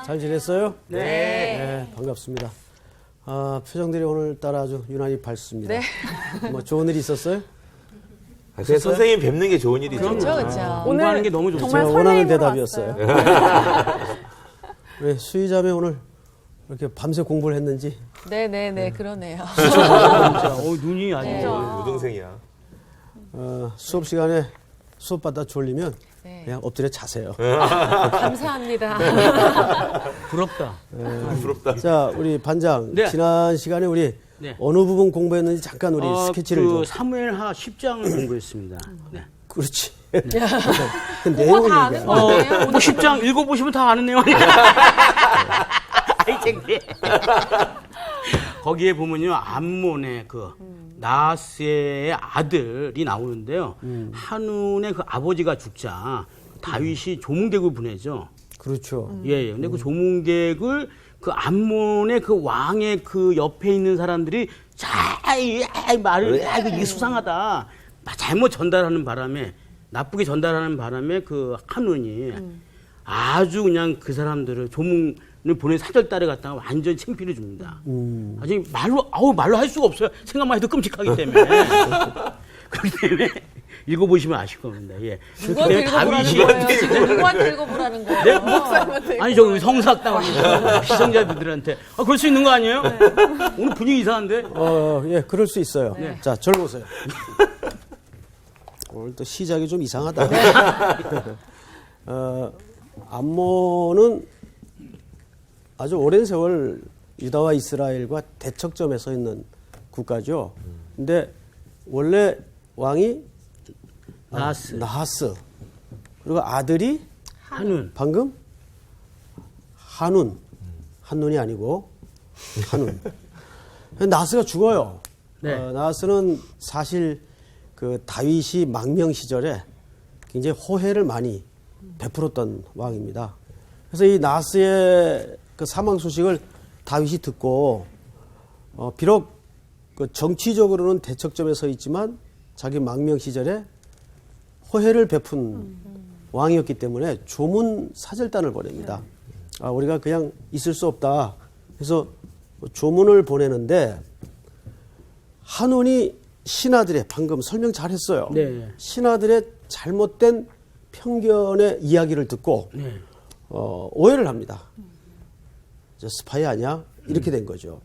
잘 지냈어요? 네. 네, 반갑습니다. 표정들이 오늘따라 아주 유난히 밝습니다. 네. 뭐 좋은 일 있었어요? 그냥 선생님 뵙는 게 좋은 일이죠. 그렇죠, 그렇죠. 공부하는 게 너무 좋죠. 제가 정말 원하는 설레임으로 대답이었어요. 왜 수희자매 오늘 이렇게 밤새 공부를 했는지 네네네, 그러네요. 진짜. 눈이 아주. 네. 우등생이야. 수업 시간에 수업 받다 졸리면 네. 그냥 엎드려 자세요. 감사합니다. 부럽다. 부럽다. 자, 우리 반장 네. 지난 시간에 우리 네. 어느 부분 공부했는지 잠깐 우리 스케치를 좀. 사무엘하 10장을 공부했습니다. 네. 그렇지. 그거 내용을 다 아는 얘기해. 거예요? 뭐 10장 읽어보시면 다 아는 내용이에요. 아이, 창피해. 거기에 보면요, 암몬의 나하스의 아들이 나오는데요. 한운의 그 아버지가 죽자 다윗이 조문객을 보내죠. 그렇죠. 예. 근데 그 조문객을 그 암몬의 그 왕의 그 옆에 있는 사람들이 말을 이게 수상하다. 잘못 전달하는 바람에 나쁘게 전달하는 바람에 그 한운이 아주 그냥 그 사람들을 조문을 보낸 사절달에 갖다가 완전 창피를 줍니다. 아직 말로 할 수가 없어요. 생각만 해도 끔찍하기 때문에. 그렇기 때문에 읽어보시면 아실 겁니다. 예. 누구한테 읽어보라는 거예요? 지금 누구한테 읽어보라는 거예요? 아니, 저 성사학당 시청자분들한테. 그럴 수 있는 거 아니에요? 네. 오늘 분위기 이상한데? 예, 그럴 수 있어요. 네. 자, 저를 보세요. 오늘 또 시작이 좀 이상하다. 암몬은 아주 오랜 세월 유다와 이스라엘과 대척점에 서 있는 국가죠. 근데 원래 왕이 나하스. 그리고 아들이 한운. 방금 한눈이 아니고 한운. 나하스가 죽어요. 네. 나하스는 사실 그 다윗이 망명 시절에 굉장히 호혜를 많이 베풀었던 왕입니다. 그래서 이 나하스의 그 사망 소식을 다윗이 듣고 비록 그 정치적으로는 대척점에 서 있지만 자기 망명 시절에 호혜를 베푼 왕이었기 때문에 조문 사절단을 보냅니다. 우리가 그냥 있을 수 없다. 그래서 조문을 보내는데 한운이 신하들의 방금 설명 잘했어요. 네. 신하들의 잘못된 편견의 이야기를 듣고 네. 오해를 합니다. 저 스파이 아니야? 이렇게 된 거죠.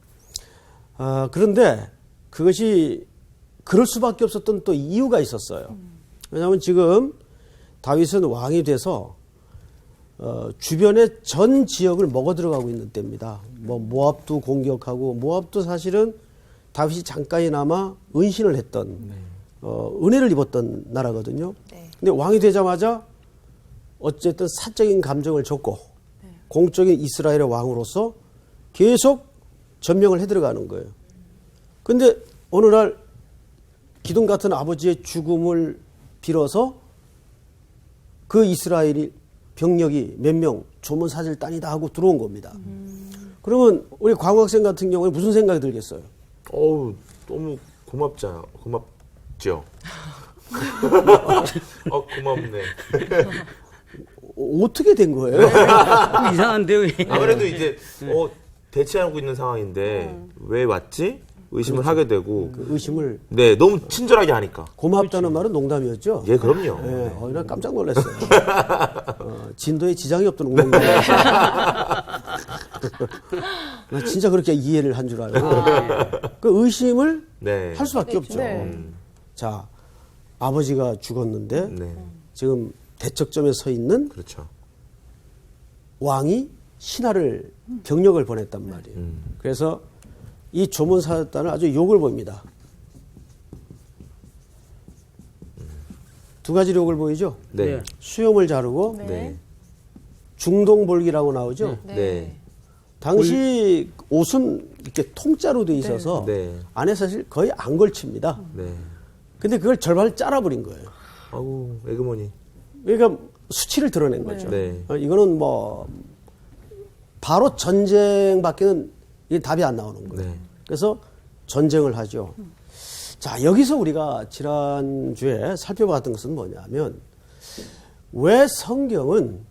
그런데 그것이 그럴 수밖에 없었던 또 이유가 있었어요. 왜냐하면 지금 다윗은 왕이 돼서 주변의 전 지역을 먹어 들어가고 있는 때입니다. 뭐 모압도 공격하고, 모압도 사실은 다윗이 잠깐이나마 은신을 했던 은혜를 입었던 나라거든요. 네. 근데 왕이 되자마자 어쨌든 사적인 감정을 줬고 공적인 이스라엘의 왕으로서 계속 전명을 해 들어가는 거예요. 근데 어느 날 기둥 같은 아버지의 죽음을 빌어서 그 이스라엘이 병력이 몇 명 조문사절단이다 하고 들어온 겁니다. 그러면 우리 광학생 같은 경우에 무슨 생각이 들겠어요? 어우, 너무 고맙죠. 고맙네. 어떻게 된 거예요? 좀 이상한데요? 아무래도 이제 대치하고 있는 상황인데 왜 왔지? 의심을 하게 되고. 그 의심을. 네, 너무 친절하게 하니까. 고맙다는 말은 농담이었죠? 예, 그럼요. 네, 나 깜짝 놀랐어요. 진도에 지장이 없던 농담이에요. 나 진짜 그렇게 이해를 한 줄 알고. 그 의심을 네. 할 수밖에 없죠. 네. 자, 아버지가 죽었는데 네. 지금 대척점에 서 있는 그렇죠. 왕이 신하를 병력을 보냈단 말이에요. 그래서 이 조문사단은 아주 욕을 보입니다. 두 가지 욕을 보이죠? 네. 수염을 자르고 네. 중동볼기라고 나오죠? 네. 당시 옷은 이렇게 통짜로 돼 있어서 네. 안에 사실 거의 안 걸칩니다. 네. 근데 그걸 절반을 잘라버린 거예요. 아우, 에그머니. 그러니까 수치를 드러낸 거죠. 네. 이거는 뭐 바로 전쟁밖에는 이게 답이 안 나오는 거예요. 네. 그래서 전쟁을 하죠. 자, 여기서 우리가 지난주에 살펴봤던 것은 뭐냐면 왜 성경은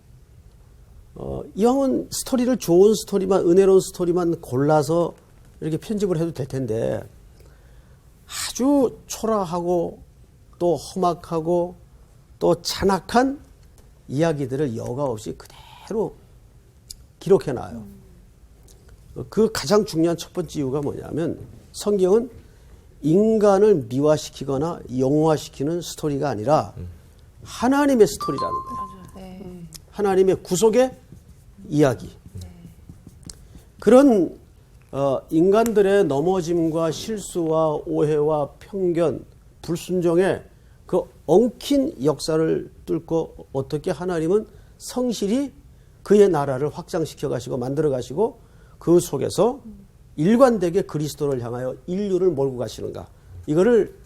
이왕은 스토리를 좋은 스토리만, 은혜로운 스토리만 골라서 이렇게 편집을 해도 될 텐데 아주 초라하고 또 험악하고 또 잔악한 이야기들을 여과 없이 그대로 기록해놔요. 그 가장 중요한 첫 번째 이유가 뭐냐면 성경은 인간을 미화시키거나 영화시키는 스토리가 아니라 하나님의 스토리라는 거예요. 하나님의 구속의 이야기. 그런 인간들의 넘어짐과 실수와 오해와 편견, 불순종의 그 엉킨 역사를 뚫고 어떻게 하나님은 성실히 그의 나라를 확장시켜 가시고 만들어 가시고 그 속에서 일관되게 그리스도를 향하여 인류를 몰고 가시는가. 이거를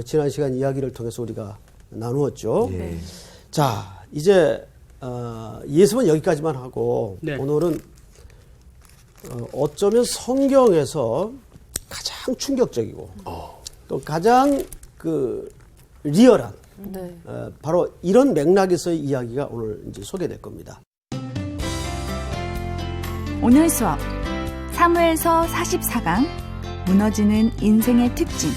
지난 시간 이야기를 통해서 우리가 나누었죠. 예. 자, 이제 예습은 여기까지만 하고 네. 오늘은 어쩌면 성경에서 가장 충격적이고 또 가장 그 리얼한 네. 바로 이런 맥락에서의 이야기가 오늘 이제 소개될 겁니다. 오늘 수업 사무엘서 44강 무너지는 인생의 특징.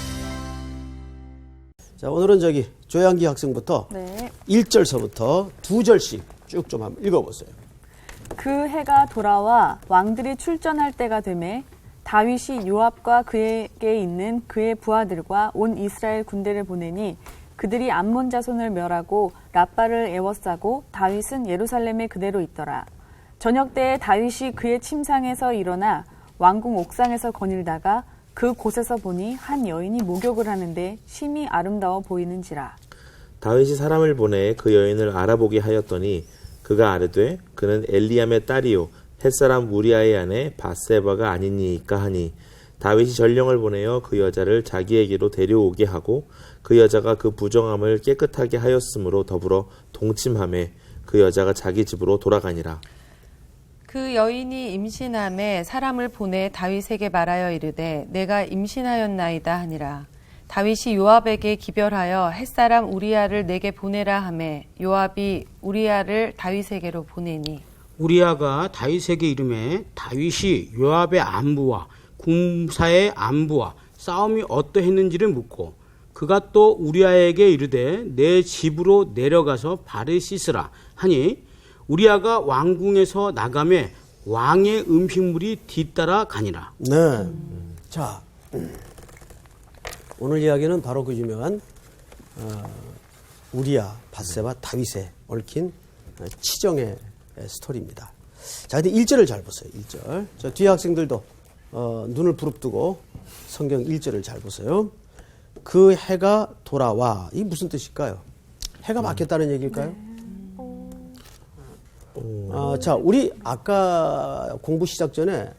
자, 오늘은 저기 조양기 학생부터 네. 1절서부터 2절씩 쭉 좀 한번 읽어보세요. 그 해가 돌아와 왕들이 출전할 때가 되매 다윗이 요압과 그에게 있는 그의 부하들과 온 이스라엘 군대를 보내니 그들이 암몬 자손을 멸하고 랍바를 에워싸고 다윗은 예루살렘에 그대로 있더라. 저녁 때에 다윗이 그의 침상에서 일어나 왕궁 옥상에서 거닐다가 그 곳에서 보니 한 여인이 목욕을 하는데 심히 아름다워 보이는지라. 다윗이 사람을 보내 그 여인을 알아보게 하였더니 그가 아뢰되 그는 엘리암의 딸이요 햇사람 우리아의 아내 바세바가 아니니까 하니 다윗이 전령을 보내어 그 여자를 자기에게로 데려오게 하고 그 여자가 그 부정함을 깨끗하게 하였으므로 더불어 동침하매 그 여자가 자기 집으로 돌아가니라. 그 여인이 임신함에 사람을 보내 다윗에게 말하여 이르되 내가 임신하였나이다 하니라. 다윗이 요압에게 기별하여 햇사람 우리아를 내게 보내라 하매 요압이 우리아를 다윗에게로 보내니 우리아가 다윗에게 이르매 다윗이 요압의 안부와 군사의 안부와 싸움이 어떠했는지를 묻고 그가 또 우리아에게 이르되 내 집으로 내려가서 발을 씻으라 하니 우리아가 왕궁에서 나가매 왕의 음식물이 뒤따라 가니라. 네. 자, 오늘 이야기는 바로 그 유명한 우리아, 밧세바, 다윗에 얽힌 치정의 스토리입니다. 자, 근데 1절을 잘 보세요. 1절. 저 뒤에 학생들도 눈을 부릅뜨고 성경 1절을 잘 보세요. 그 해가 돌아와. 이게 무슨 뜻일까요? 해가 바뀌었다는 얘기일까요? 자, 우리 아까 공부 시작 전에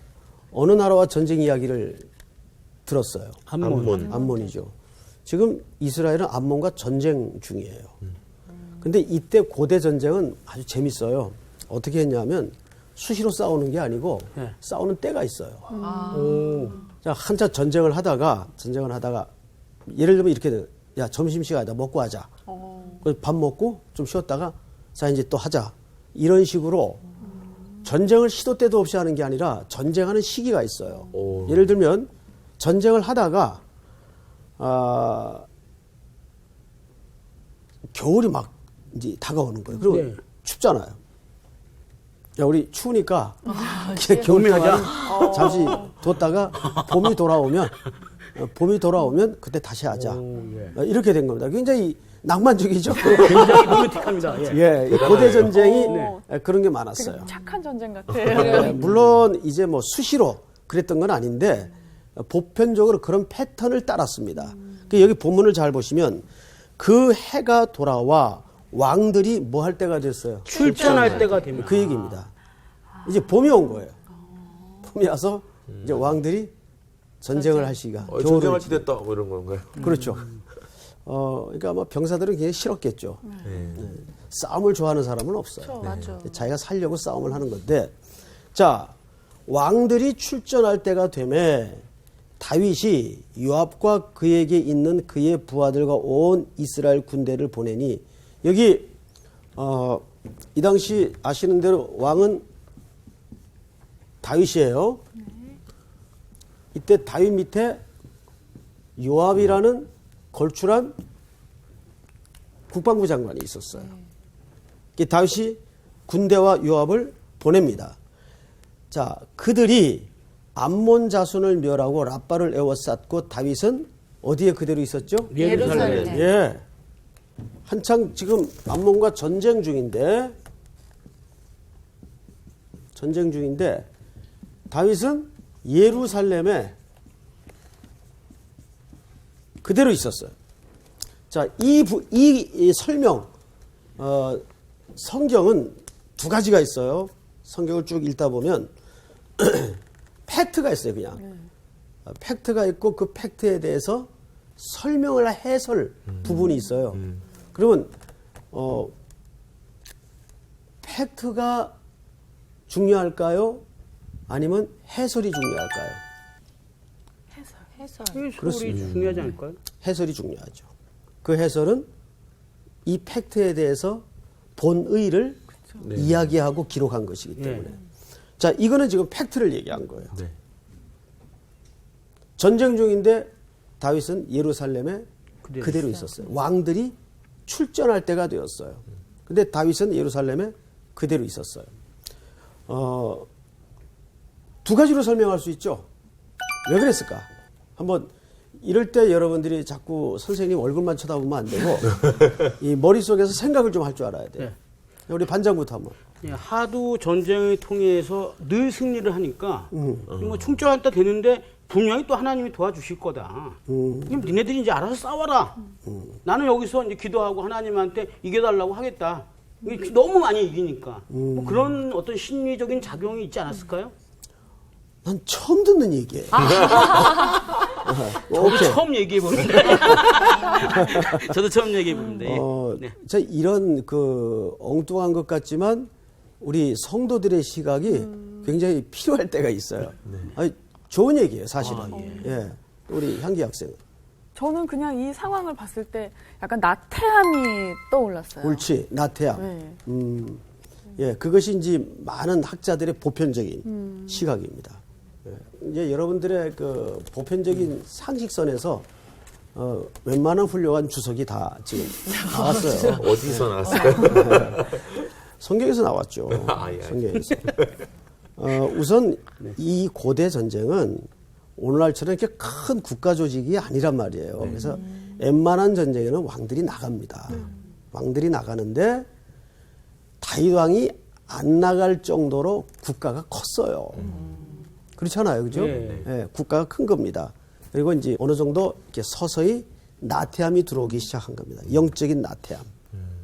어느 나라와 전쟁 이야기를 들었어요. 암몬. 암몬이죠. 지금 이스라엘은 암몬과 전쟁 중이에요. 근데 이때 고대 전쟁은 아주 재밌어요. 어떻게 했냐면 수시로 싸우는 게 아니고 네. 싸우는 때가 있어요. 자, 한참 전쟁을 하다가 예를 들면 이렇게 돼요. 야, 점심시간이다. 먹고 하자. 그래서 밥 먹고 좀 쉬었다가 자, 이제 또 하자. 이런 식으로 전쟁을 시도 때도 없이 하는 게 아니라 전쟁하는 시기가 있어요. 예를 들면 전쟁을 하다가 겨울이 막 이제 다가오는 거예요. 그리고 네. 춥잖아요. 야, 우리 추우니까 겨울 동안 잠시 뒀다가 봄이 돌아오면 그때 다시 하자. 이렇게 된 겁니다. 굉장히 낭만적이죠. 굉장히 로맨틱합니다. 예. 예, 고대 전쟁이 그런 게 많았어요. 착한 전쟁 같아요. 네, 물론 이제 뭐 수시로 그랬던 건 아닌데 보편적으로 그런 패턴을 따랐습니다. 그 여기 본문을 잘 보시면 그 해가 돌아와 왕들이 뭐 할 때가 됐어요? 출전할 때가 되면 그 얘기입니다. 이제 봄이 온 거예요. 봄이 와서 이제 왕들이 전쟁을 할 시기가 전쟁할 때 됐다 뭐 이런 건가요? 그렇죠. 그러니까 뭐 병사들은 굉장히 싫었겠죠. 네. 싸움을 좋아하는 사람은 없어요. 그렇죠, 맞아. 자기가 살려고 싸움을 하는 건데, 자, 왕들이 출전할 때가 되매 다윗이 요압과 그에게 있는 그의 부하들과 온 이스라엘 군대를 보내니 여기 이 당시 아시는 대로 왕은 다윗이에요. 이때 다윗 밑에 요압이라는 걸출한 국방부 장관이 있었어요. 다윗이 군대와 요압을 보냅니다. 자, 그들이 암몬 자손을 멸하고 랍바를 에워쌌고 다윗은 어디에 그대로 있었죠? 예루살렘. 예. 한창 지금 암몬과 전쟁 중인데 다윗은 예루살렘에 그대로 있었어요. 자, 이 설명, 성경은 두 가지가 있어요. 성경을 쭉 읽다 보면 팩트가 있어요, 그냥. 팩트가 있고 그 팩트에 대해서 설명을 해설 부분이 있어요. 그러면 팩트가 중요할까요? 아니면 해설이 중요할까요? 해설. 해설이 중요하지 않을까요? 해설이 중요하죠. 그 해설은 이 팩트에 대해서 본의를 이야기하고 기록한 것이기 때문에. 자, 이거는 지금 팩트를 얘기한 거예요. 네. 전쟁 중인데 다윗은 예루살렘에 그대로 있었어요. 왕들이 출전할 때가 되었어요. 근데 다윗은 예루살렘에 그대로 있었어요. 두 가지로 설명할 수 있죠. 왜 그랬을까? 한번 이럴 때 여러분들이 자꾸 선생님 얼굴만 쳐다보면 안 되고 이 머릿속에서 생각을 좀 할 줄 알아야 돼요. 우리 반장부터 한번. 예, 하도 전쟁을 통해서 늘 승리를 하니까 뭐 충전할 때 되는데 분명히 또 하나님이 도와주실 거다. 그럼 니네들이 이제 알아서 싸워라. 나는 여기서 이제 기도하고 하나님한테 이겨달라고 하겠다. 이게 너무 많이 이기니까 뭐 그런 어떤 심리적인 작용이 있지 않았을까요? 난 처음 듣는 얘기예요. 저도 처음 얘기해 보는데. 저도 처음 얘기해 보는데. 네. 자, 이런 그 엉뚱한 것 같지만 우리 성도들의 시각이 굉장히 필요할 때가 있어요. 아니, 좋은 얘기예요, 사실은. 예. 우리 향기 학생은. 저는 그냥 이 상황을 봤을 때 약간 나태함이 떠올랐어요. 옳지, 나태함. 네. 예, 그것이 이제 많은 학자들의 보편적인 시각입니다. 예, 이제 여러분들의 그 보편적인 상식선에서 웬만한 훌륭한 주석이 다 지금 나왔어요. 어디서 나왔을까요? 성경에서 나왔죠. 예. 성경에서. 우선 이 고대 전쟁은 오늘날처럼 이렇게 큰 국가 조직이 아니란 말이에요. 그래서 웬만한 전쟁에는 왕들이 나갑니다. 왕들이 나가는데 다윗 왕이 안 나갈 정도로 국가가 컸어요. 그렇잖아요, 그죠? 예, 국가가 큰 겁니다. 그리고 이제 어느 정도 이렇게 서서히 나태함이 들어오기 시작한 겁니다. 영적인 나태함.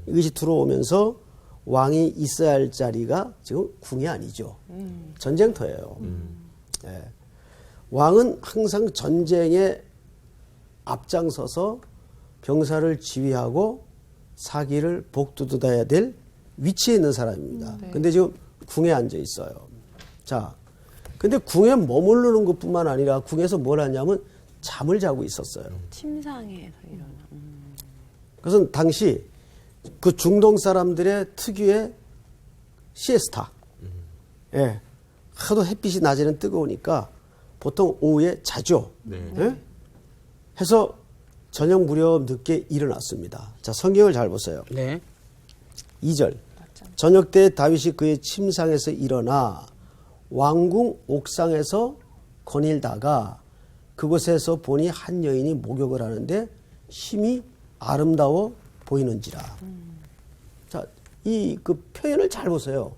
이것이 들어오면서 왕이 있어야 할 자리가 지금 궁이 아니죠. 전쟁터예요. 예. 왕은 항상 전쟁에 앞장서서 병사를 지휘하고 사기를 복두두다야 될 위치에 있는 사람입니다. 근데 지금 궁에 앉아 있어요. 자, 근데 궁에 머무르는 것뿐만 아니라 궁에서 뭘 하냐면 잠을 자고 있었어요. 침상에서 일어나. 그것은 당시 그 중동 사람들의 특유의 시에스타. 예. 하도 햇빛이 낮에는 뜨거우니까 보통 오후에 자죠. 예? 해서 저녁 무렵 늦게 일어났습니다. 자, 성경을 잘 보세요. 네. 2절. 저녁 때 다윗이 그의 침상에서 일어나 왕궁 옥상에서 거닐다가 그곳에서 보니 한 여인이 목욕을 하는데 심히 아름다워 보이는지라. 자, 이 그 표현을 잘 보세요.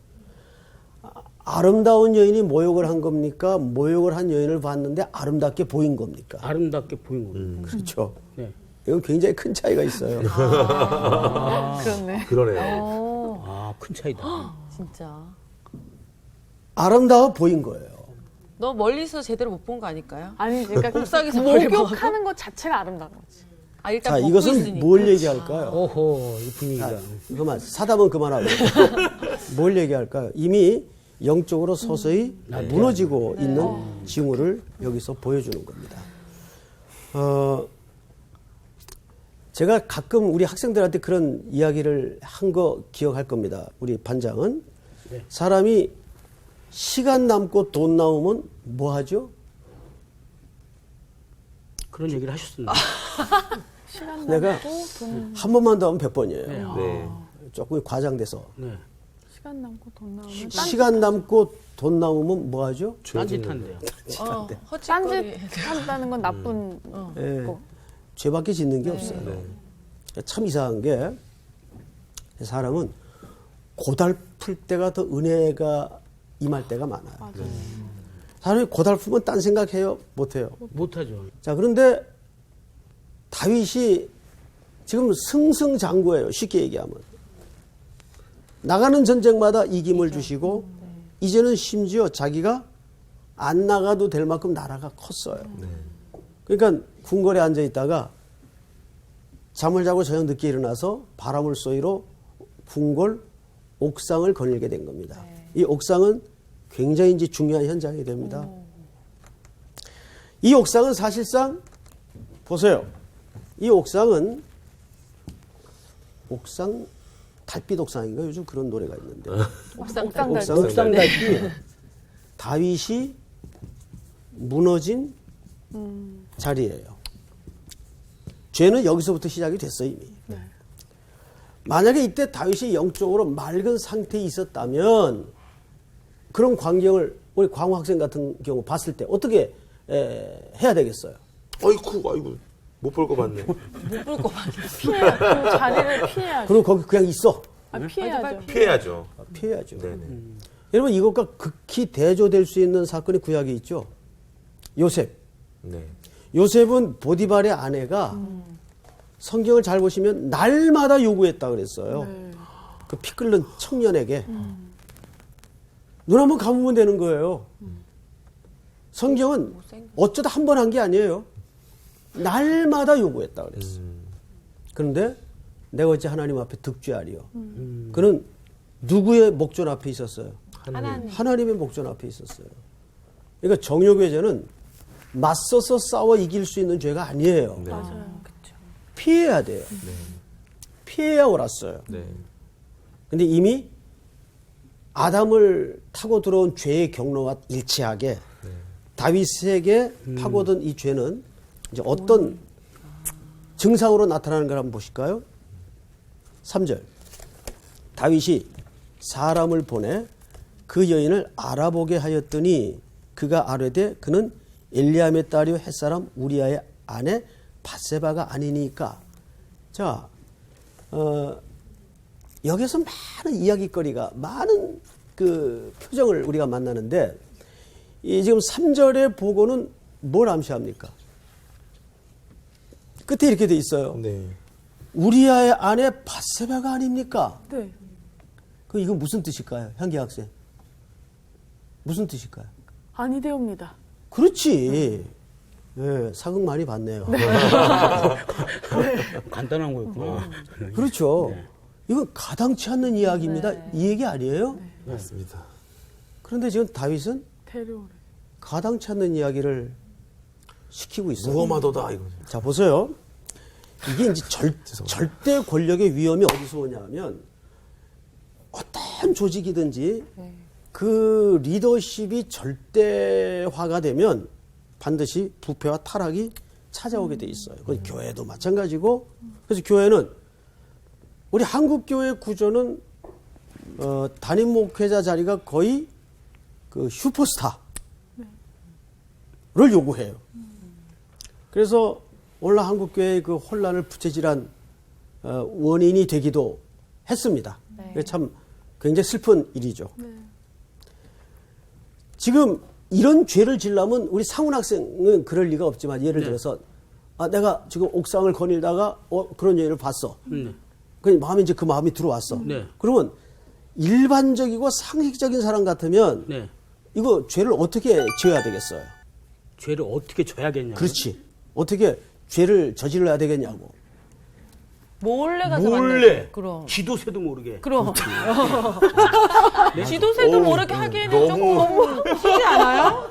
아름다운 여인이 모욕을 한 겁니까? 모욕을 한 여인을 봤는데 아름답게 보인 겁니까? 아름답게 보인 겁니다. 그렇죠. 네. 이건 굉장히 큰 차이가 있어요. 그렇네. 그러네요. 아, 큰 차이다. 진짜. 아름다워 보인 거예요. 너 멀리서 제대로 못 본 거 아닐까요? 아니, 그러니까 옥상에서 머리 목욕하는 것 자체가 아름다운 거지. 아, 일단 자, 벗고 이것은 있으니까. 뭘 얘기할까요? 오호, 이 분위기가. 그만 사담은 그만하고 뭘 얘기할까요? 이미 영적으로 서서히 무너지고 있는 징후를 여기서 보여주는 겁니다. 제가 가끔 우리 학생들한테 그런 이야기를 한 거 기억할 겁니다. 우리 반장은 네. 사람이 시간 남고 돈 나오면 뭐 하죠? 그런 얘기를 하셨습니다. 시간 내가 남고 돈 한 번만 더 하면 100번이에요. 네. 네. 조금 과장돼서. 네. 시간 남고 돈 나오면 시간 남고 돈 나오면 뭐 하죠? 딴짓한대요. 헛짓거리. 한다는 건 나쁜 예, 거. 죄밖에 짓는 게 없어요. 참 이상한 게 사람은 고달플 때가 더 은혜가 임할 때가 많아요. 맞아요. 사람이 고달프면 딴 생각해요? 못해요. 못하죠. 자, 그런데 다윗이 지금 승승장구예요. 쉽게 얘기하면. 나가는 전쟁마다 이김을 주시고 이제는 심지어 자기가 안 나가도 될 만큼 나라가 컸어요. 그러니까 궁궐에 앉아 있다가 잠을 자고 저녁 늦게 일어나서 바람을 쏘이로 궁궐 옥상을 거닐게 된 겁니다. 이 옥상은 굉장히 이제 중요한 현장이 됩니다. 이 옥상은 사실상 보세요. 이 옥상은 옥상 달빛 옥상인가 요즘 그런 노래가 있는데 옥상 옥상 달빛 다윗이 무너진 자리예요. 죄는 여기서부터 시작이 됐어요 이미. 만약에 이때 다윗이 영적으로 맑은 상태에 있었다면 그런 광경을 우리 광호 학생 같은 경우 봤을 때 어떻게 해야 되겠어요? 아이고, 못 볼 거 봤네. 피해야 그 자리를 피해야죠. 그럼 거기 그냥 있어. 피해야죠. 피해야죠. 피해야죠. 네네. 여러분 이것과 극히 대조될 수 있는 사건이 구약에 있죠. 요셉. 네. 요셉은 보디발의 아내가 성경을 잘 보시면 날마다 요구했다 그랬어요. 그 피 끓는 청년에게 눈 한번 감으면 되는 거예요. 성경은 어쩌다 한 번 한 게 아니에요. 날마다 요구했다 그랬어. 그런데 내가 어찌 하나님 앞에 득죄하리요. 그는 누구의 목전 앞에 있었어요? 하나님의 목전 앞에 있었어요. 그러니까 정욕외죄는 맞서서 싸워 이길 수 있는 죄가 아니에요. 맞아요. 그렇죠. 피해야 돼요. 피해야 옳았어요. 네. 근데 이미 아담을 타고 들어온 죄의 경로와 일치하게 다윗에게 파고든 이 죄는 이제 어떤 증상으로 나타나는 걸 한번 보실까요? 3절. 다윗이 사람을 보내 그 여인을 알아보게 하였더니 그가 아뢰되 그는 엘리암의 딸이요 햇사람 우리아의 아내 밧세바가 아니니까. 자, 여기서 많은 이야기거리가 많은 그 표정을 우리가 만나는데 이 지금 3절의 보고는 뭘 암시합니까? 끝에 이렇게 돼 있어요. 네. 우리아의 아내 밧세바가 아닙니까? 네. 그 이건 무슨 뜻일까요? 향기 학생. 무슨 뜻일까요? 아니되옵니다. 그렇지. 네, 사극 많이 봤네요. 간단한 거였구나. 그렇죠. 이건 가당치 않는 이야기입니다. 이 얘기 아니에요? 맞습니다. 그런데 지금 다윗은 데려오래. 가당치 않는 이야기를 시키고 있어요. 무엄하도다 이거. 자, 보세요. 이게 이제 절대 권력의 위험이 어디서 오냐면 어떤 조직이든지 그 리더십이 절대화가 되면 반드시 부패와 타락이 찾아오게 돼 있어요. 그건 교회도 마찬가지고. 그래서 교회는 우리 한국 교회 구조는 담임 목회자 자리가 거의 그 슈퍼스타를 요구해요. 그래서 오늘 한국 교회의 그 혼란을 부채질한 원인이 되기도 했습니다. 참 굉장히 슬픈 일이죠. 지금 이런 죄를 지려면 우리 상훈 학생은 그럴 리가 없지만 예를 들어서 내가 지금 옥상을 거닐다가 그런 여인을 봤어. 그 마음에 이제 그 마음이 들어왔어. 네. 그러면 일반적이고 상식적인 사람 같으면 네. 이거 죄를 어떻게 지어야 되겠어요? 죄를 어떻게 져야겠냐. 그렇지. 어떻게 죄를 저질러야 되겠냐고. 몰래 가서 몰래. 만나죠. 그럼. 지도새도 모르게. 그럼. 지도새도 모르게 하기에는 조금 쉽지 않아요?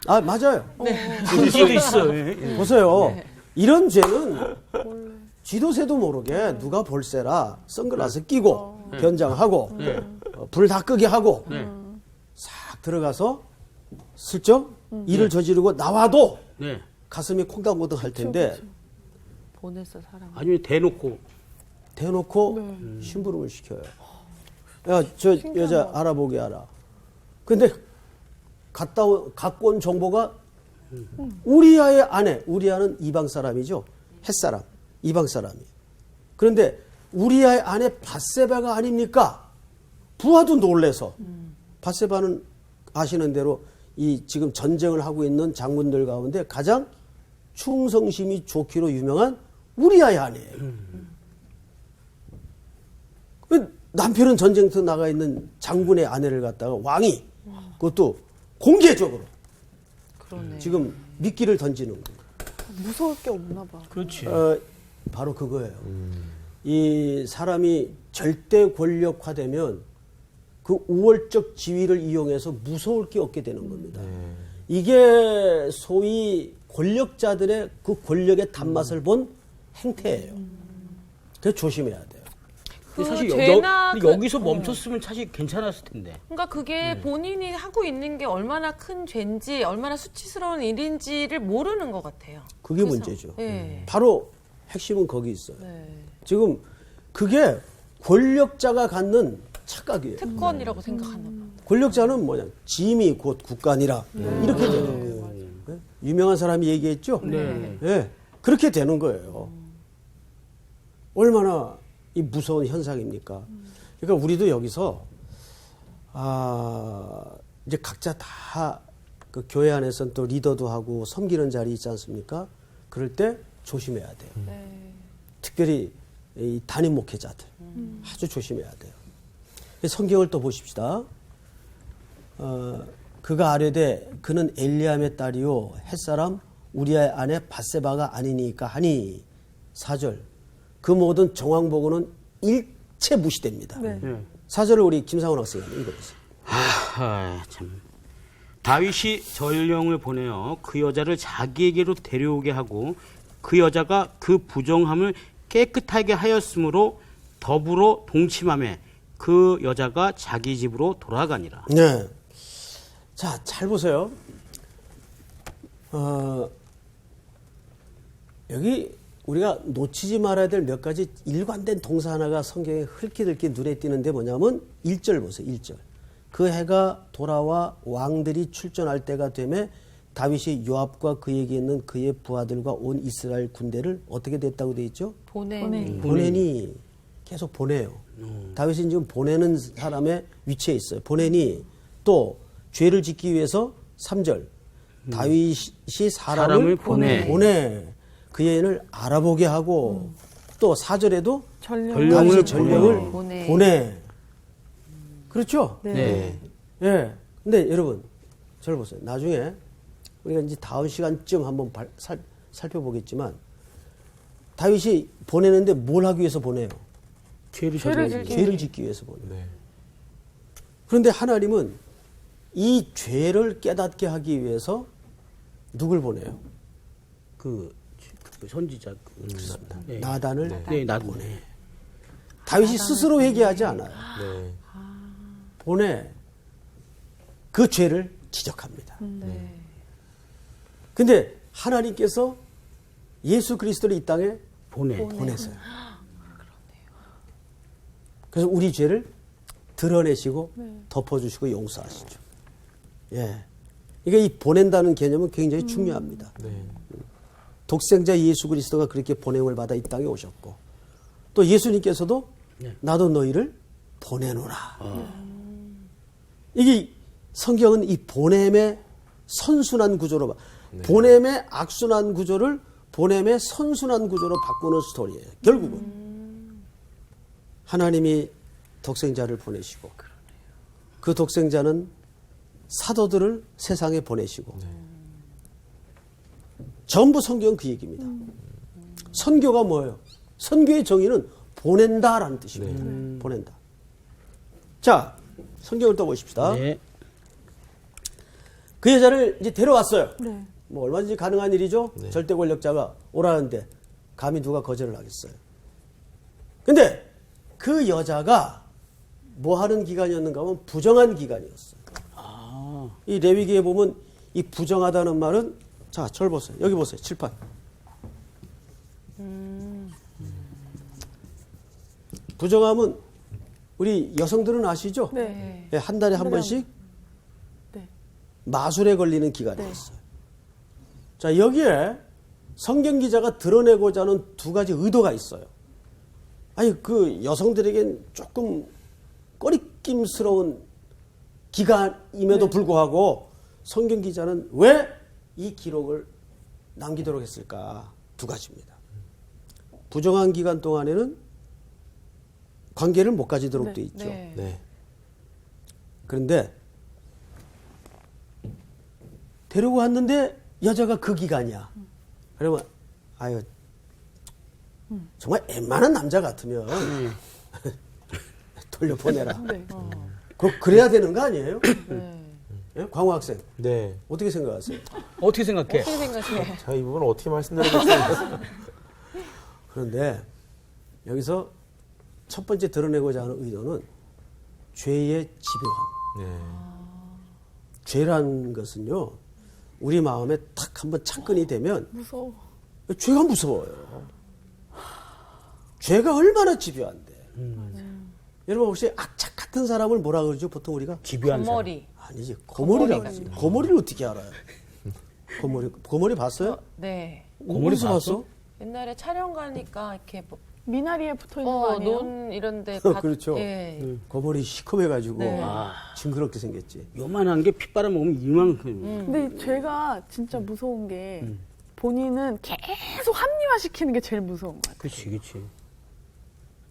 아, 맞아요. 그럴 수도 있어. 예. 보세요. 이런 죄는 쥐도새도 모르게 누가 볼세라 선글라스 끼고 변장하고 불 다 끄게 하고 네. 싹 들어가서 슬쩍 일을 저지르고 나와도 네. 가슴이 콩닥콩닥 할 텐데 보냈어 사람. 아니면 대놓고 대놓고 심부름을 시켜요. 야, 저 여자 알아보게 하라. 근데 갖고 온 정보가 우리아의 아내, 우리아는 이방 사람이죠. 햇사람, 이방 사람이. 그런데 우리아의 아내 밧세바가 아닙니까? 부하도 놀래서. 밧세바는 아시는 대로 이 지금 전쟁을 하고 있는 장군들 가운데 가장 충성심이 좋기로 유명한 우리아의 아내예요. 남편은 전쟁터 나가 있는 장군의 아내를 갖다가 왕이 그것도 공개적으로 그러네. 지금 미끼를 던지는 거예요. 무서울 게 없나 봐. 그렇지. 바로 그거예요. 이 사람이 절대 권력화되면 그 우월적 지위를 이용해서 무서울 게 없게 되는 겁니다. 이게 소위 권력자들의 그 권력의 단맛을 본 행태예요. 그래서 조심해야 돼요. 근데 사실 죄나 여기서 멈췄으면 사실 괜찮았을 텐데. 그러니까 그게 본인이 하고 있는 게 얼마나 큰 죄인지 얼마나 수치스러운 일인지를 모르는 것 같아요. 그게 그래서, 문제죠. 네. 바로 핵심은 거기 있어요. 네. 지금 그게 권력자가 갖는 착각이에요. 특권이라고 생각하나 봐. 권력자는 뭐냐? 짐이 곧 국간이라 이렇게 되는 거예요. 네? 유명한 사람이 얘기했죠. 네. 네, 그렇게 되는 거예요. 얼마나 이 무서운 현상입니까? 그러니까 우리도 여기서 이제 각자 다 그 교회 안에서는 또 리더도 하고 섬기는 자리 있지 않습니까? 그럴 때 조심해야 돼요. 특별히 이 담임 목회자들 아주 조심해야 돼요. 성경을 또 보십시다. 그가 아뢰되 그는 엘리암의 딸이요 햇사람 우리아의 아내 밧세바가 아니니까 하니 4절 그 모든 정황보고는 일체 무시됩니다. 네. 4절을 우리 김상훈 학생이 읽어보세요. 참. 다윗이 전령을 보내어 그 여자를 자기에게로 데려오게 하고 그 여자가 그 부정함을 깨끗하게 하였으므로 더불어 동침하며 그 여자가 자기 집으로 돌아가니라. 네. 자, 잘 보세요. 여기 우리가 놓치지 말아야 될 몇 가지 일관된 동사 하나가 성경에 흘낏흘낏 눈에 띄는데 뭐냐면 1절 보세요. 1절. 그 해가 돌아와 왕들이 출전할 때가 되매 다윗이 요압과 그에게 있는 그의 부하들과 온 이스라엘 군대를 어떻게 됐다고 되어 있죠? 보내니 계속 보내요. 다윗은 지금 보내는 사람의 위치에 있어요. 보내니 또 죄를 짓기 위해서 3절 다윗이 사람을 보내 그 여인을 알아보게 하고 또 4절에도 다윗이 전령을 보내. 그렇죠? 네. 예. 근데 여러분, 저를 보세요. 나중에 우리가 이제 다음 시간쯤 한번 살펴보겠지만 다윗이 보내는데 뭘 하기 위해서 보내요? 죄를 짓기 위해서 보내요. 네. 그런데 하나님은 이 죄를 깨닫게 하기 위해서 누굴 보내요? 그 선지자 그렇습니다. 네. 나단을 네, 나도 보내. 다윗이 스스로 회개하지 않아요. 네. 보내 그 죄를 지적합니다. 근데 하나님께서 예수 그리스도를 이 땅에 보내세요. 그래서 우리 죄를 드러내시고 덮어주시고 용서하시죠. 예. 이게 이 보낸다는 개념은 굉장히 중요합니다. 독생자 예수 그리스도가 그렇게 보냄을 받아 이 땅에 오셨고 또 예수님께서도 나도 너희를 보내노라. 이게 성경은 이 보냄의 선순환 구조로 보냄의 악순환 구조를 보냄의 선순환 구조로 바꾸는 스토리예요. 결국은 하나님이 독생자를 보내시고 그 독생자는 사도들을 세상에 보내시고 전부 성경은 그 얘기입니다. 선교가 뭐예요? 선교의 정의는 보낸다라는 뜻입니다. 보낸다. 자, 성경을 또 보십시다. 네. 그 여자를 이제 데려왔어요. 네. 뭐 얼마든지 가능한 일이죠. 절대 권력자가 오라는데 감히 누가 거절을 하겠어요. 근데 그 여자가 뭐 하는 기간이었는가 하면 부정한 기간이었어요. 이 레위기에 보면 이 부정하다는 말은 자, 절 보세요. 여기 보세요. 칠판. 부정함은 우리 여성들은 아시죠? 네. 예, 한 달에 한 번씩 네. 마술에 걸리는 기간이었어요. 자, 여기에 성경 기자가 드러내고자 하는 두 가지 의도가 있어요. 아니, 그 여성들에겐 조금 꺼리낌스러운 기간임에도 불구하고 성경 기자는 왜 이 기록을 남기도록 했을까? 두 가지입니다. 부정한 기간 동안에는 관계를 못 가지도록 돼 있죠. 네. 네. 그런데 데리고 왔는데 여자가 그 기간이야. 그러면 아유 정말 웬만한 남자 같으면 돌려보내라. 네. 그래야 되는 거 아니에요? 예? 광호 학생 네. 어떻게 생각하세요? 어떻게 생각해? 어떻게 생각해요? 자, 이 부분 어떻게 말씀드리겠어요? 그런데 여기서 첫 번째 드러내고자 하는 의도는 죄의 집요함. 네. 죄라는 것은요, 우리 마음에 탁 한번 착근이 되면 무서워. 죄가 무서워요. 죄가 얼마나 집요한데. 여러분 혹시 악착 같은 사람을 뭐라 그러죠? 보통 우리가 집요한 사람. 거머리. 아니지 고머리라고 거머리가 하지. 고머리를 어떻게 알아요? 고머리 봤어요? 네. 고머리 어디서 봤어? 옛날에 촬영 가니까 이렇게 뭐, 미나리에 붙어 있는 거 아니에요? 논 이런데 그렇죠. 예. 고머리 시커매가지고 네. 징그럽게 생겼지. 요만한 게 핏바람 먹으면 이만큼. 근데 죄가 진짜 무서운 게 본인은 계속 합리화시키는 게 제일 무서운 것 같아요. 그렇지, 그렇지.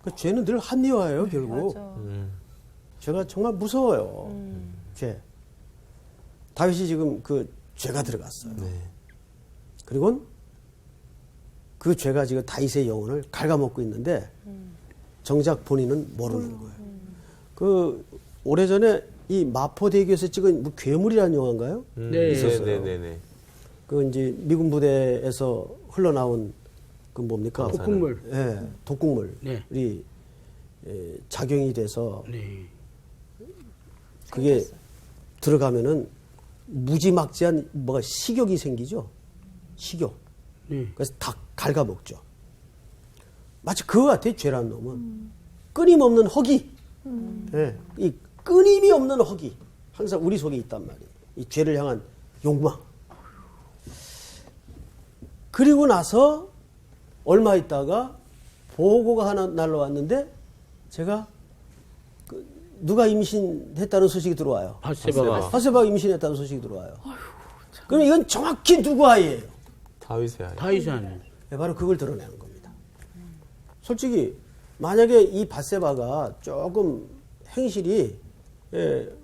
그 죄는 늘 합리화예요, 결국. 맞아. 죄가 정말 무서워요. 죄. 다윗이 지금 그 죄가 들어갔어요. 네. 그리고 그 죄가 지금 다윗의 영혼을 갉아먹고 있는데 정작 본인은 모르는 거예요. 그 오래전에 이 마포대교에서 찍은 뭐 괴물이라는 영화인가요? 네. 있었어요. 네네네. 그 이제 미군 부대에서 흘러나온 그 뭡니까? 독극물. 예, 독극물이 네. 작용이 돼서 네. 그게 들어가면은 무지막지한 뭐가 식욕이 생기죠. 식욕. 네. 그래서 다 갉아먹죠. 마치 그거 같아요. 죄란 놈은 끊임없는 허기. 예, 이 끊임이 없는 허기 항상 우리 속에 있단 말이에요. 이 죄를 향한 욕망. 그리고 나서 얼마 있다가 보고가 하나 날라왔는데 제가 누가 임신했다는 소식이 들어와요. 바세바가. 바세바가 임신했다는 소식이 들어와요. 그럼 이건 정확히 누구 아이예요? 다윗의 아이. 다윗이 아니에요. 네, 바로 그걸 드러내는 겁니다. 솔직히 만약에 이 바세바가 조금 행실이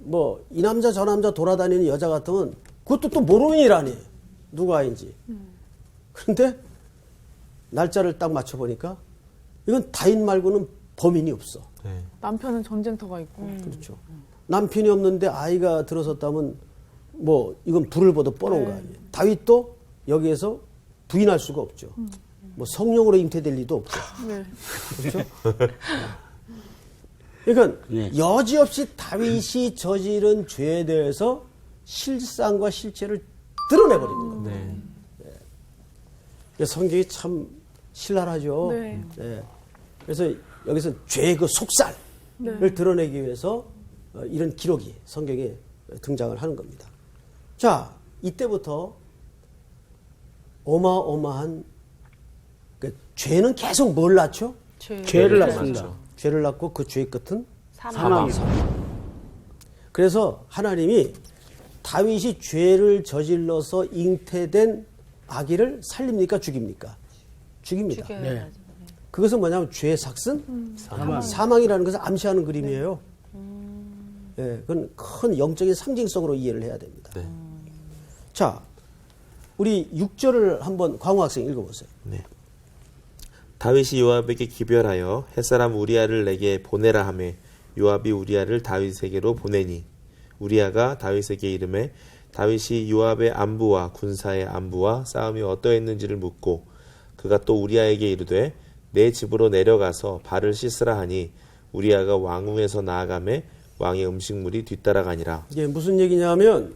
뭐 이 남자 저 남자 돌아다니는 여자 같으면 그것도 또 모르는 일 아니에요. 누구 아이인지. 그런데 날짜를 딱 맞춰보니까 이건 다윗 말고는 범인이 없어. 네. 남편은 전쟁터가 있고. 그렇죠. 남편이 없는데 아이가 들어섰다면 뭐 이건 불을 보듯 뻔한 거 아니에요. 다윗도 여기에서 부인할 수가 없죠. 뭐 성령으로 잉태될 리도 없죠. 네. 그렇죠? 그러니까 네. 여지없이 다윗이 저지른 죄에 대해서 실상과 실체를 드러내버리는 겁니다. 네. 성경이 참 신랄하죠. 네. 네. 그래서 여기서 죄의 그 속살을 네. 드러내기 위해서 이런 기록이 성경에 등장을 하는 겁니다. 자, 이때부터 어마어마한 그 죄는 계속 뭘 낳죠? 죄를 낳습니다. 죄를 낳고 그 죄의 끝은 사망. 그래서 하나님이 다윗이 죄를 저질러서 잉태된 아기를 살립니까? 죽입니까? 죽입니다. 죽여야 네. 하죠. 그것은 뭐냐면 죄의 삭슨 사망. 사망이라는 것을 암시하는 그림이에요. 예, 그건 큰 영적인 상징성으로 이해를 해야 됩니다. 네. 자, 우리 6절을 한번 광호 학생 읽어보세요. 네. 다윗이 요압에게 기별하여 햇사람 우리아를 내게 보내라 하매 요압이 우리아를 다윗에게로 보내니 우리아가 다윗에게 이르매 다윗이 요압의 안부와 군사의 안부와 싸움이 어떠했는지를 묻고 그가 또 우리아에게 이르되 내 집으로 내려가서 발을 씻으라 하니 우리아가 왕궁에서 나아가매 왕의 음식물이 뒤따라가니라. 이게 무슨 얘기냐면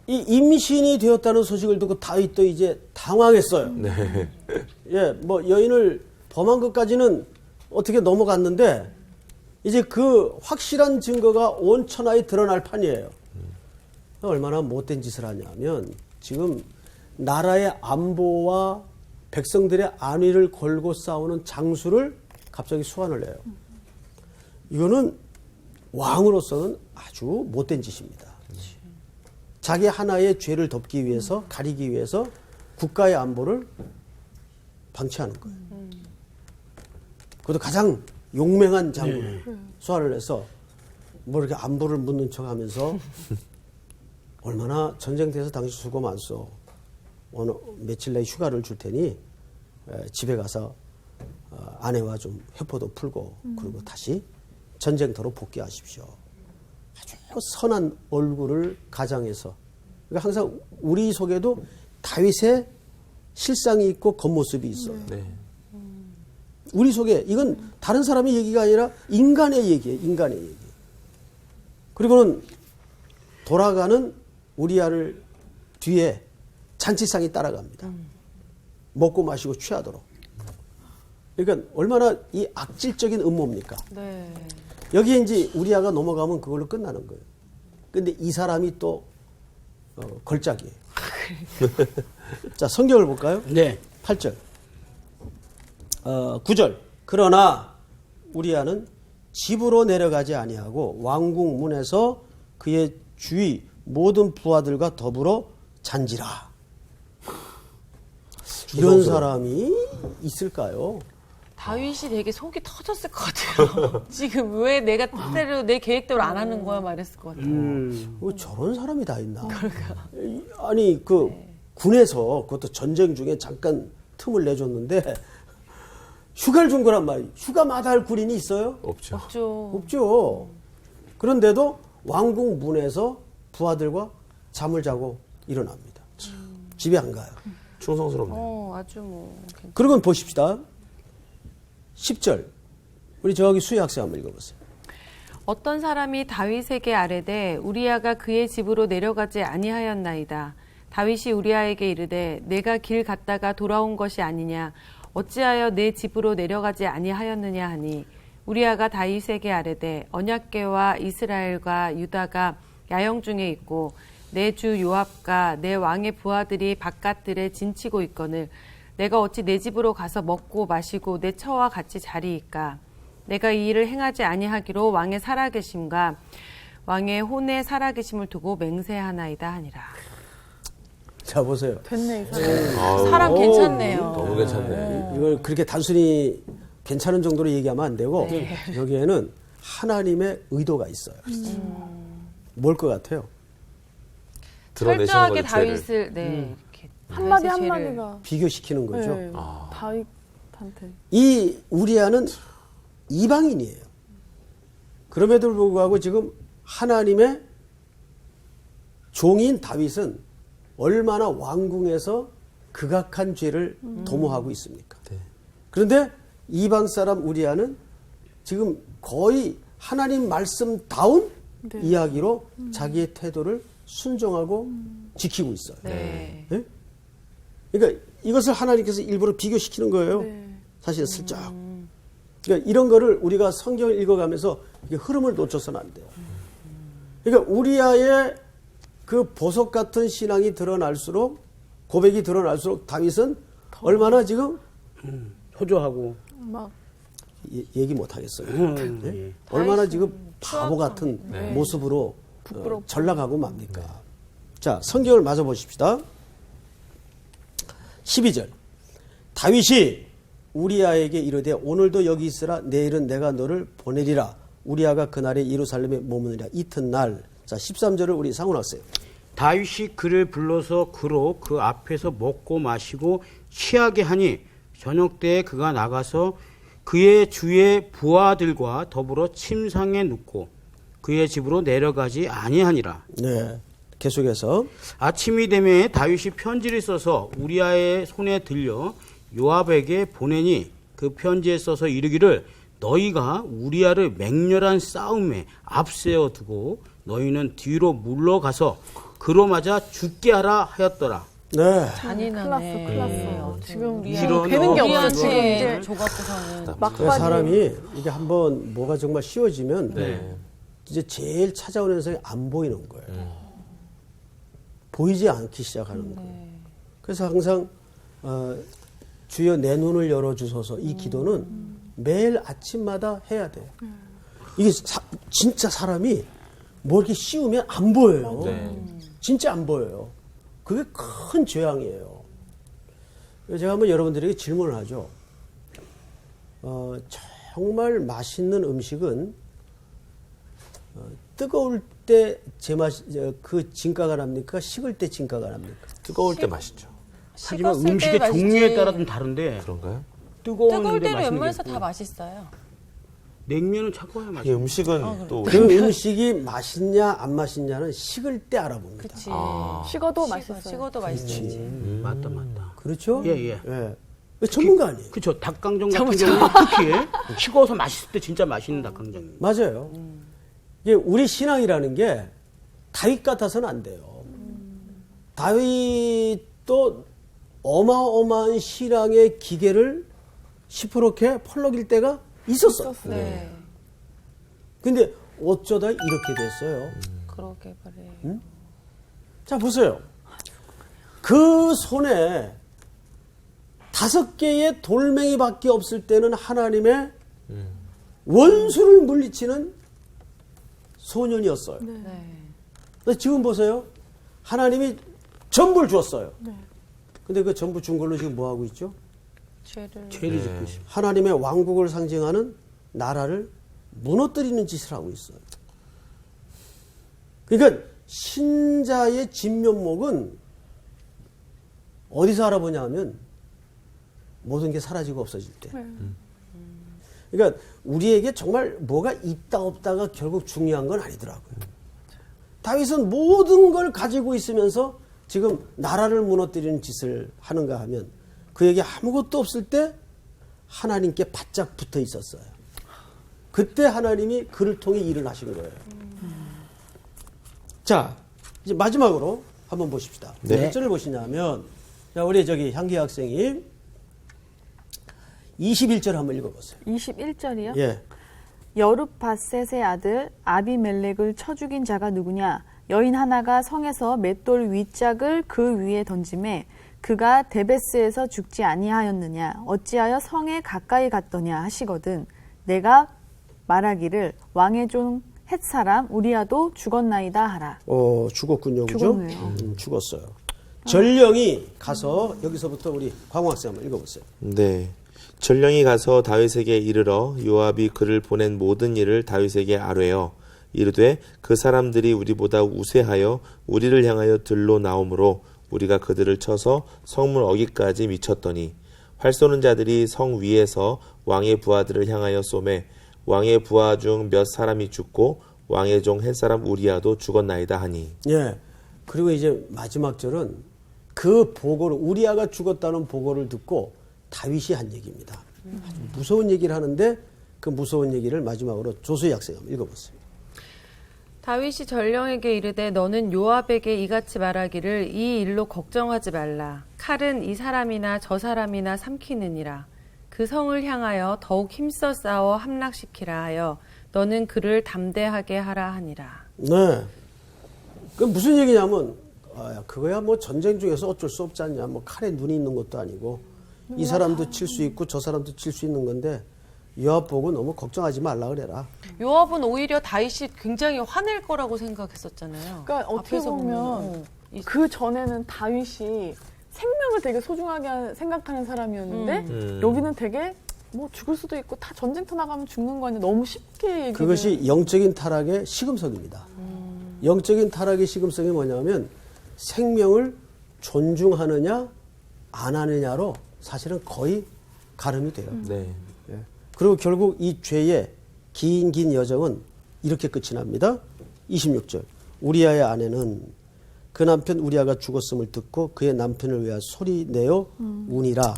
이 임신이 되었다는 소식을 듣고 다윗도 이제 당황했어요. 예, 뭐 여인을 범한 것까지는 어떻게 넘어갔는데 이제 그 확실한 증거가 온 천하에 드러날 판이에요. 얼마나 못된 짓을 하냐면 지금 나라의 안보와 백성들의 안위를 걸고 싸우는 장수를 갑자기 소환을 해요. 이거는 왕으로서는 아주 못된 짓입니다. 자기 하나의 죄를 덮기 위해서, 가리기 위해서 국가의 안보를 방치하는 거예요. 그것도 가장 용맹한 장군을 소환을 해서 뭐 이렇게 안보를 묻는 척 하면서 얼마나 전쟁터에서 당신 수고 많소. 어느 며칠 내에 휴가를 줄 테니 집에 가서 아내와 좀 회포도 풀고 그리고 다시 전쟁터로 복귀하십시오. 아주 선한 얼굴을 가장해서 그러니까 항상 우리 속에도 다윗의 실상이 있고 겉모습이 있어요. 네. 우리 속에 이건 다른 사람의 얘기가 아니라 인간의 얘기예요. 인간의 얘기. 그리고는 돌아가는 우리아를 뒤에 잔치상이 따라갑니다. 먹고 마시고 취하도록. 그러니까 얼마나 이 악질적인 음모입니까? 네. 여기에 이제 우리아가 넘어가면 그걸로 끝나는 거예요. 근데 이 사람이 또 걸작이에요. 자, 성경을 볼까요? 네. 8절. 9절. 그러나 우리아는 집으로 내려가지 아니하고 왕궁 문에서 그의 주위 모든 부하들과 더불어 잔지라. 이런 사람이 있을까요? 다윗이 되게 속이 터졌을 것 같아요. 지금 왜 내가 뜻대로 내 계획대로 안 하는 거야 말했을 것 같아요. 뭐 저런 사람이 다 있나? 아니 그 군에서 그것도 전쟁 중에 잠깐 틈을 내줬는데 휴가를 준 거란 말이에요. 휴가 마다할 군인이 있어요? 없죠. 없죠. 없죠. 그런데도 왕궁 문에서 부하들과 잠을 자고 일어납니다. 집에 안 가요. 충성스럽네요. 아주 뭐. 그러건 보십시다. 10절. 우리 저기 수희 학생 한번 읽어보세요. 어떤 사람이 다윗에게 아뢰되 우리아가 그의 집으로 내려가지 아니하였나이다. 다윗이 우리아에게 이르되 내가 길 갔다가 돌아온 것이 아니냐. 어찌하여 내 집으로 내려가지 아니하였느냐 하니 우리아가 다윗에게 아뢰되 언약궤와 이스라엘과 유다가 야영 중에 있고 내 주 요압과 내 왕의 부하들이 바깥들에 진치고 있거늘 내가 어찌 내 집으로 가서 먹고 마시고 내 처와 같이 자리이까. 내가 이 일을 행하지 아니하기로 왕의 살아계심과 왕의 혼의 살아계심을 두고 맹세하나이다 하니라. 자 보세요. 됐네, 이 사람. 사람 괜찮네요. 너무 괜찮네. 이걸 그렇게 단순히 괜찮은 정도로 얘기하면 안 되고 여기에는 하나님의 의도가 있어요. 뭘 것 같아요? 드러내시는 철저하게 거죠, 죄를. 다윗을 이렇게 한마디 다윗의 죄를. 한마디가 비교시키는 거죠. 네, 다윗한테. 이 우리아는 이방인이에요. 그럼에도 불구하고 지금 하나님의 종인 다윗은 얼마나 왕궁에서 극악한 죄를 도모하고 있습니까? 그런데 이방 사람 우리아는 지금 거의 하나님 말씀다운 이야기로 자기의 태도를 순종하고 지키고 있어요. 네. 네? 그러니까 이것을 하나님께서 일부러 비교시키는 거예요. 네. 사실 슬쩍. 그러니까 이런 거를 우리가 성경을 읽어가면서 이게 흐름을 놓쳐서는 안 돼요. 그러니까 우리아의 그 보석 같은 신앙이 드러날수록 고백이 드러날수록 다윗은 얼마나 지금 호조하고. 막 얘기 못 하겠어요. 네? 얼마나 지금 바보 같은 모습으로 전락하고 맙니까? 자, 성경을 마저 보십시다. 12절. 다윗이 우리아에게 이르되 오늘도 여기 있으라 내일은 내가 너를 보내리라. 우리아가 그날에 예루살렘에 머무느니라. 이튿날. 자, 13절을 우리 상훈 학생. 다윗이 그를 불러서 그로 그 앞에서 먹고 마시고 취하게 하니 저녁 때에 그가 나가서 그의 주의 부하들과 더불어 침상에 눕고 그의 집으로 내려가지 아니하니라. 네. 계속해서 아침이 되매 다윗이 편지를 써서 우리아의 손에 들려 요압에게 보내니 그 편지에 써서 이르기를 너희가 우리아를 맹렬한 싸움에 앞세워 두고 너희는 뒤로 물러가서 그로 맞아 죽게 하라 하였더라. 네. 잔인하네. 큰일 났어. 지금 이런 되는 게 없어. 지금 우리한테 이제 줘갖고서는 그 막바지. 사람이 이게 한번 뭐가 정말 쉬워지면 네. 이제 제일 찾아오는 현상이 안 보이는 거예요. 보이지 않기 시작하는 거예요. 그래서 항상 주여 내 눈을 열어주소서 이 기도는 매일 아침마다 해야 돼요. 이게 진짜 사람이 뭐 이렇게 씌우면 안 보여요. 진짜 안 보여요. 그게 큰 재앙이에요. 제가 한번 여러분들에게 질문을 하죠. 정말 맛있는 음식은 뜨거울 때 그 진가가 납니까? 식을 때 진가가 납니까? 뜨거울 때 맛있죠. 하지만 식었을 음식의 때 맛있지. 종류에 따라 좀 다른데 그런가요? 뜨거울 뜨거운데 때는 맛있는 웬만해서 게 다 맛있어요. 냉면은 차가워야 이 맛있어. 음식은 또 그 음식이 맛있냐 안 맛있냐는 식을 때 알아봅니다. 그치. 식어도 맛있어요. 식어도 맛있지. 맞다. 그렇죠? 예. 전문가 아니에요. 그렇죠. 닭강정 같은 경우는 특히 식어서 맛있을 때 진짜 맛있는 닭강정입니다. 맞아요. 이게 우리 신앙이라는 게 다윗 같아서는 안 돼요. 다윗도 어마어마한 신앙의 기계를 시퍼렇게 펄럭일 때가 있었어요. 네. 근데 어쩌다 이렇게 됐어요. 그러게 말이에요. 자, 보세요. 그 손에 5개의 돌멩이밖에 없을 때는 하나님의 원수를 물리치는 소년이었어요. 네. 근데 지금 보세요. 하나님이 전부를 주었어요. 근데 그 전부 준 걸로 지금 뭐 하고 있죠? 죄를 죄를 짓고 있습니다. 하나님의 왕국을 상징하는 나라를 무너뜨리는 짓을 하고 있어요. 그러니까 신자의 진면목은 어디서 알아보냐 하면 모든 게 사라지고 없어질 때. 그러니까 우리에게 정말 뭐가 있다 없다가 결국 중요한 건 아니더라고요. 다윗은 모든 걸 가지고 있으면서 지금 나라를 무너뜨리는 짓을 하는가 하면 그에게 아무것도 없을 때 하나님께 바짝 붙어 있었어요. 그때 하나님이 그를 통해 일을 하신 거예요. 자, 이제 마지막으로 한번 보십시다. 네. 몇 절을 보시냐면, 자, 우리 저기 향기 학생이 21절 한번 읽어보세요. 21절이요? 예. 여룹바셋의 아들 아비멜렉을 쳐 죽인 자가 누구냐? 여인 하나가 성에서 맷돌 윗짝을 그 위에 던짐에 그가 데베스에서 죽지 아니하였느냐? 어찌하여 성에 가까이 갔더냐 하시거든. 내가 말하기를 왕의 종 헷사람 우리아도 죽었나이다 하라. 죽었군요. 그죠? 죽었네요. 죽었어요. 전령이 가서 여기서부터 우리 광호 학생 한번 읽어보세요. 네. 전령이 가서 다윗에게 이르러 요압이 그를 보낸 모든 일을 다윗에게 아뢰어 이르되 그 사람들이 우리보다 우세하여 우리를 향하여 들로 나오므로 우리가 그들을 쳐서 성문 어기까지 미쳤더니 활 쏘는 자들이 성 위에서 왕의 부하들을 향하여 쏘매 왕의 부하 중 몇 사람이 죽고 왕의 종 햇사람 우리아도 죽었나이다 하니. 예. 그리고 이제 마지막 절은 그 보고를, 우리아가 죽었다는 보고를 듣고 다윗이 한 얘기입니다. 아주 무서운 얘기를 하는데 그 무서운 얘기를 마지막으로 조수의 학생 한번 읽어보세요. 다윗이 전령에게 이르되 너는 요압에게 이같이 말하기를 이 일로 걱정하지 말라. 칼은 이 사람이나 저 사람이나 삼키느니라. 그 성을 향하여 더욱 힘써 싸워 함락시키라 하여 너는 그를 담대하게 하라 하니라. 네. 그 무슨 얘기냐면, 그거야 뭐 전쟁 중에서 어쩔 수 없지 않냐. 뭐 칼에 눈이 있는 것도 아니고 이 사람도 칠 수 있고 저 사람도 칠 수 있는 건데 요압 보고 너무 걱정하지 말라 그래라. 요압은 오히려 다윗이 굉장히 화낼 거라고 생각했었잖아요. 그러니까 어떻게 앞에서 보면 그 전에는 다윗이 생명을 되게 소중하게 생각하는 사람이었는데 여기는 되게 뭐 죽을 수도 있고 다 전쟁터 나가면 죽는 거 아니야. 너무 쉽게 얘기를. 그것이 영적인 타락의 시금석입니다. 영적인 타락의 시금석이 뭐냐면 생명을 존중하느냐 안 하느냐로 사실은 거의 가름이 돼요. 네. 예. 그리고 결국 이 죄의 긴 여정은 이렇게 끝이 납니다. 26절. 우리아의 아내는 그 남편 우리아가 죽었음을 듣고 그의 남편을 위하여 소리내어 우니라.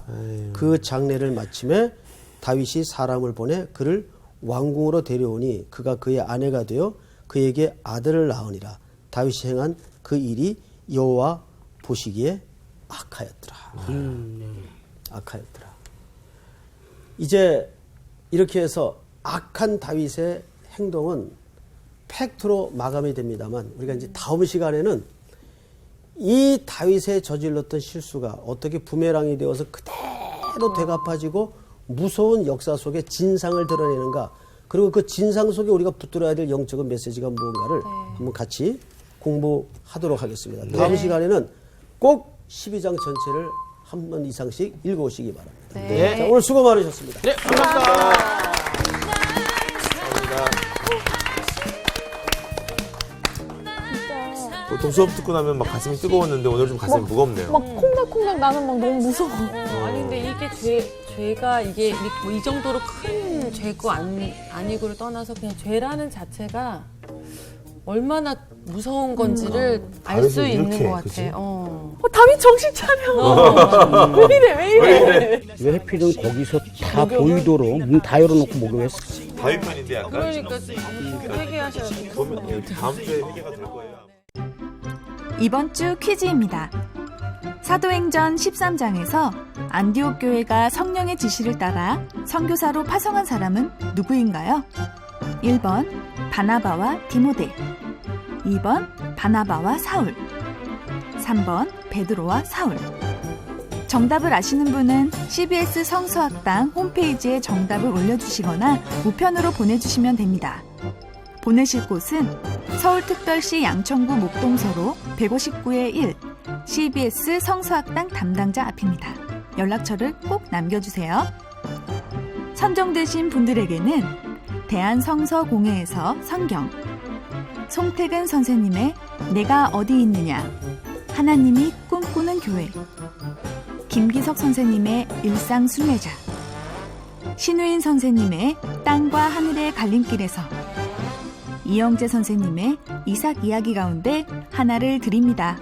그 장례를 마침에 다윗이 사람을 보내 그를 왕궁으로 데려오니 그가 그의 아내가 되어 그에게 아들을 낳으니라. 다윗이 행한 그 일이 여호와 보시기에 악하였더라. 악하였더라. 이제 이렇게 해서 악한 다윗의 행동은 팩트로 마감이 됩니다만 우리가 이제 다음 시간에는 이 다윗의 저질렀던 실수가 어떻게 부메랑이 되어서 그대로 되갚아지고 무서운 역사 속에 진상을 드러내는가, 그리고 그 진상 속에 우리가 붙들어야 될 영적인 메시지가 무언가를 한번 같이 공부하도록 하겠습니다. 다음 시간에는 꼭 12장 전체를 한 번 이상씩 읽어오시기 바랍니다. 네. 자, 오늘 수고 많으셨습니다. 네, 감사합니다. 보통 수업 듣고 나면 막 가슴이 뜨거웠는데 오늘 좀 가슴이 무겁네요. 막 콩닥콩닥 나는 막 너무 무서워. 아니 근데 이게 죄가 이게 뭐 이 정도로 큰 죄고 아니고를 떠나서 그냥 죄라는 자체가 얼마나 무서운 건지를 알 수 다윗은 있는 이렇게, 것 그치? 같아. 다윗 정신 차려. 왜 이래, 왜 이래. 왜 해필은 거기서 다 보이도록 문 다 열어놓고 목욕했어? 다윗 편인데 약간 그러니까 회개하셔야 돼요. 보면 다음 주에 회개가 될 거예요. 이번 주 퀴즈입니다. 사도행전 13장에서 안디옥 교회가 성령의 지시를 따라 선교사로 파송한 사람은 누구인가요? 1번 바나바와 디모데, 2번 바나바와 사울, 3번 베드로와 사울. 정답을 아시는 분은 CBS 성서학당 홈페이지에 정답을 올려주시거나 우편으로 보내주시면 됩니다. 보내실 곳은 서울특별시 양천구 목동서로 159-1 CBS 성서학당 담당자 앞입니다. 연락처를 꼭 남겨주세요. 선정되신 분들에게는 대한성서공회에서 성경, 송태근 선생님의 내가 어디 있느냐, 하나님이 꿈꾸는 교회, 김기석 선생님의 일상순례자, 신우인 선생님의 땅과 하늘의 갈림길에서, 이영재 선생님의 이삭 이야기 가운데 하나를 드립니다.